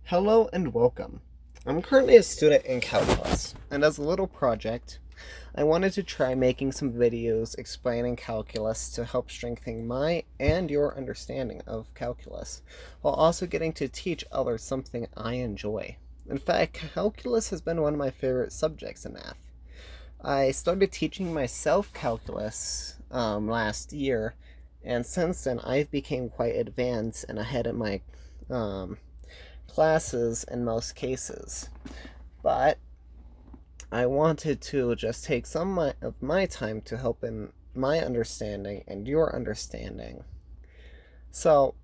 Hello and welcome. I'm currently a student in calculus, and as a little project, I wanted to try making some videos explaining calculus to help strengthen my and your understanding of calculus, while also getting to teach others something I enjoy. In fact, calculus has been one of my favorite subjects in math. I started teaching myself calculus last year, and since then I've become quite advanced and ahead of my um, classes in most cases. But I wanted to just take some of my time to help in my understanding and your understanding. So,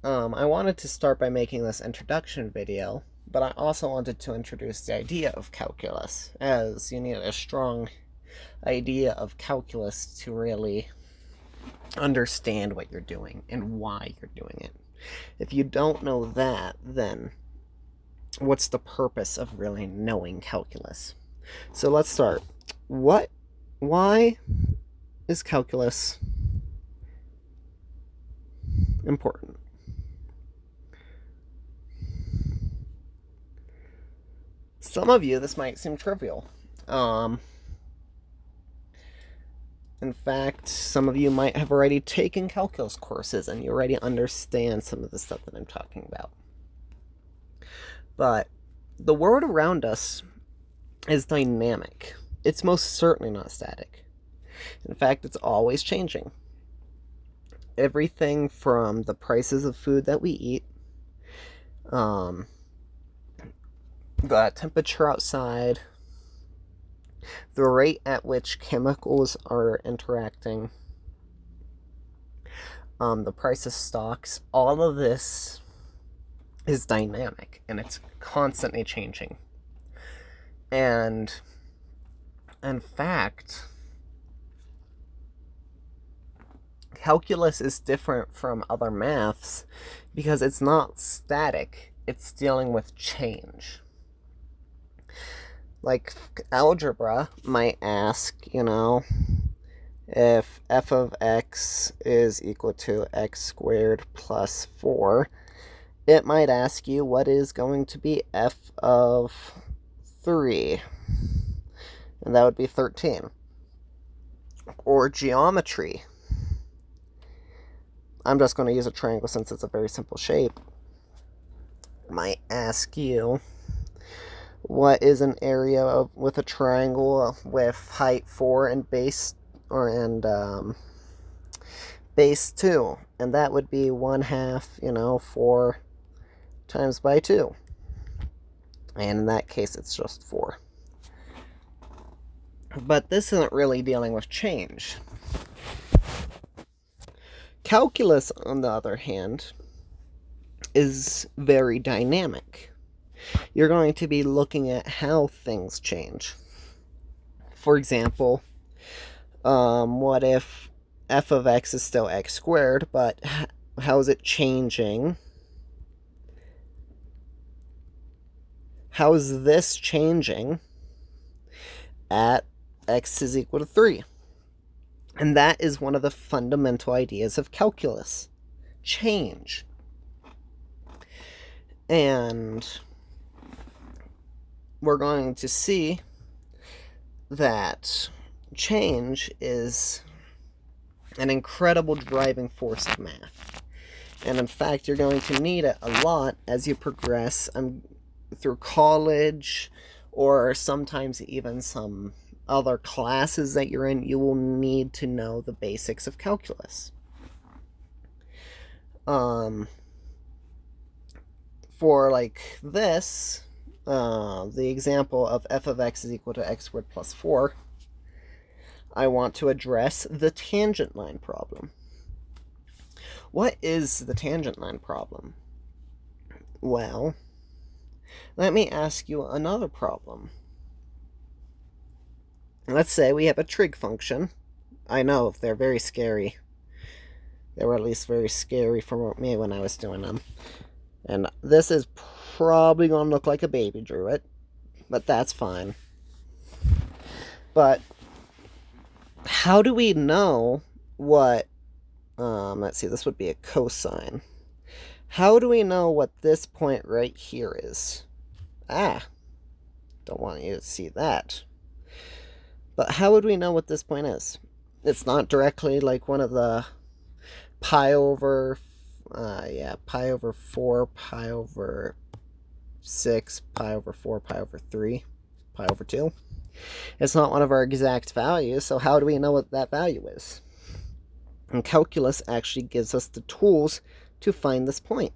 I wanted to start by making this introduction video, but I also wanted to introduce the idea of calculus, as you need a strong idea of calculus to really understand what you're doing and why you're doing it. If you don't know that, then what's the purpose of really knowing calculus? So let's start. Why is calculus important? Some of you, this might seem trivial. In fact, some of you might have already taken calculus courses and you already understand some of the stuff that I'm talking about. But the world around us is dynamic. It's most certainly not static. In fact, it's always changing. Everything from the prices of food that we eat, the temperature outside, the rate at which chemicals are interacting, the price of stocks, all of this is dynamic and it's constantly changing. And in fact, calculus is different from other maths because it's not static, it's dealing with change. Like algebra might ask, if f of x is equal to x squared plus 4, it might ask you what is going to be f of 3, and that would be 13. Or geometry. I'm just going to use a triangle since it's a very simple shape. It might ask you what is an area with a triangle with height 4 and base base 2, and that would be 1/2, 4 times by 2, and in that case it's just 4. But this isn't really dealing with change. Calculus, on the other hand, is very dynamic. You're going to be looking at how things change. For example, what if f of x is still x squared, but how is it changing? How is this changing at x is equal to 3? And that is one of the fundamental ideas of calculus. Change. And we're going to see that change is an incredible driving force of math. And in fact, you're going to need it a lot as you progress through college, or sometimes even some other classes that you're in. You will need to know the basics of calculus. For like this, the example of f of x is equal to x squared plus 4, I want to address the tangent line problem. What is the tangent line problem? Well, let me ask you another problem. Let's say we have a trig function. I know, they're very scary. They were at least very scary for me when I was doing them. And this is probably going to look like a baby drew it, but that's fine. But how do we know what, let's see, this would be a cosine. How do we know what this point right here is? Ah, don't want you to see that. But how would we know what this point is? It's not directly like one of the pi over, pi over 4, pi over 6, pi over 4, pi over 3, pi over 2. It's not one of our exact values, so how do we know what that value is? And calculus actually gives us the tools to find this point.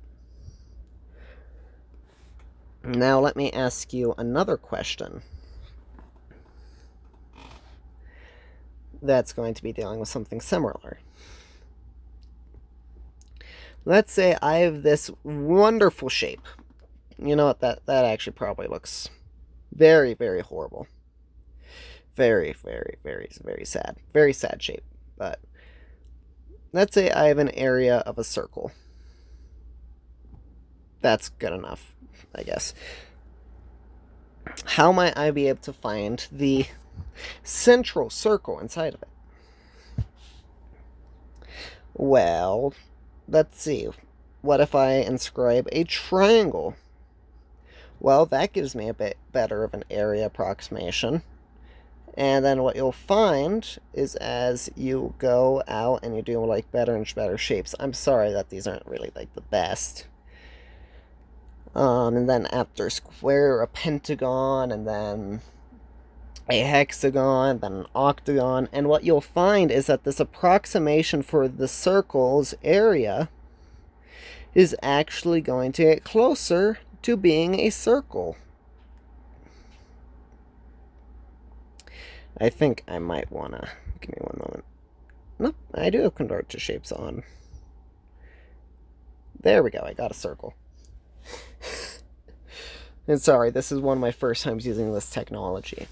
Now let me ask you another question that's going to be dealing with something similar. Let's say I have this wonderful shape. You know what, that actually probably looks very, very horrible. Very, very, very, very sad. Very sad shape. But let's say I have an area of a circle. That's good enough, I guess. How might I be able to find the central circle inside of it? Well, let's see. What if I inscribe a triangle? Well, that gives me a bit better of an area approximation. And then what you'll find is as you go out and you do like better and better shapes. I'm sorry that these aren't really like the best. And then after square, a pentagon, and then a hexagon, then an octagon. And what you'll find is that this approximation for the circle's area is actually going to get closer to being a circle. I think I might want to... Give me one moment. Nope, I do have convert to shapes on. There we go, I got a circle. And sorry, this is one of my first times using this technology.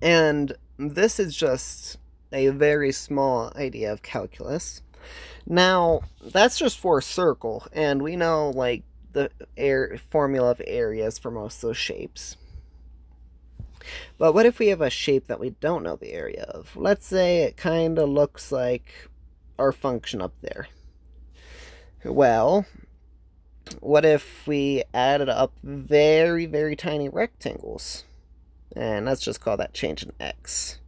And this is just a very small idea of calculus. Now, that's just for a circle, and we know, like, the formula of areas for most of those shapes. But what if we have a shape that we don't know the area of? Let's say it kind of looks like our function up there. Well, what if we added up very, very tiny rectangles? And let's just call that change in x.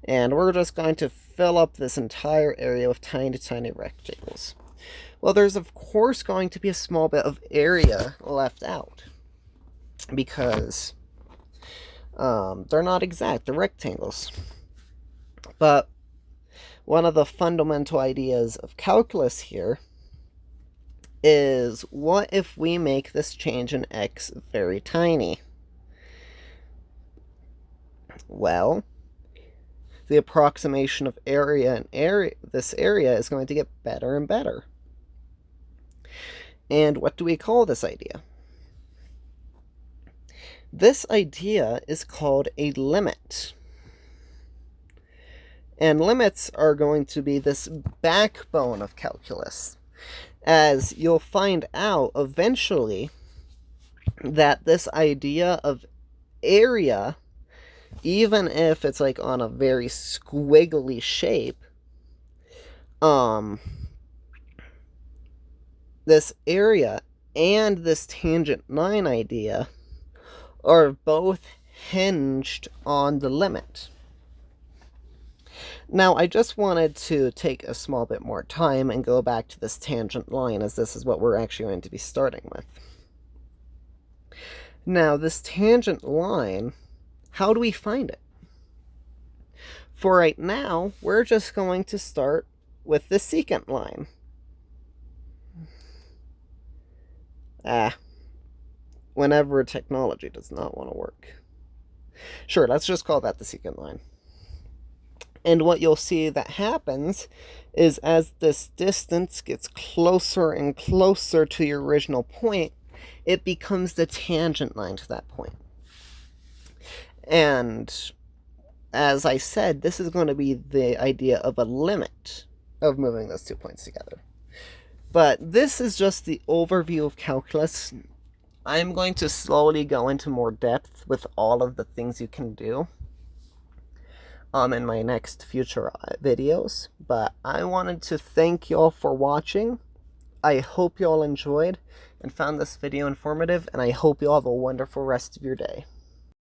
And we're just going to fill up this entire area with tiny, tiny rectangles. Well, there's of course going to be a small bit of area left out. Because they're not exact, they're rectangles. But one of the fundamental ideas of calculus here is, what if we make this change in x very tiny? Well, the approximation of area and this area is going to get better and better. And what do we call this idea? This idea is called a limit. And limits are going to be this backbone of calculus, as you'll find out eventually that this idea of area, even if it's like on a very squiggly shape, this area and this tangent line idea are both hinged on the limit. Now, I just wanted to take a small bit more time and go back to this tangent line, as this is what we're actually going to be starting with. Now, this tangent line, how do we find it? For right now, we're just going to start with the secant line. Whenever technology does not want to work. Sure, let's just call that the secant line. And what you'll see that happens is, as this distance gets closer and closer to your original point, it becomes the tangent line to that point. And as I said, this is going to be the idea of a limit of moving those 2 points together. But this is just the overview of calculus. I'm going to slowly go into more depth with all of the things you can do in my next future videos. But I wanted to thank you all for watching. I hope you all enjoyed and found this video informative, and I hope you all have a wonderful rest of your day.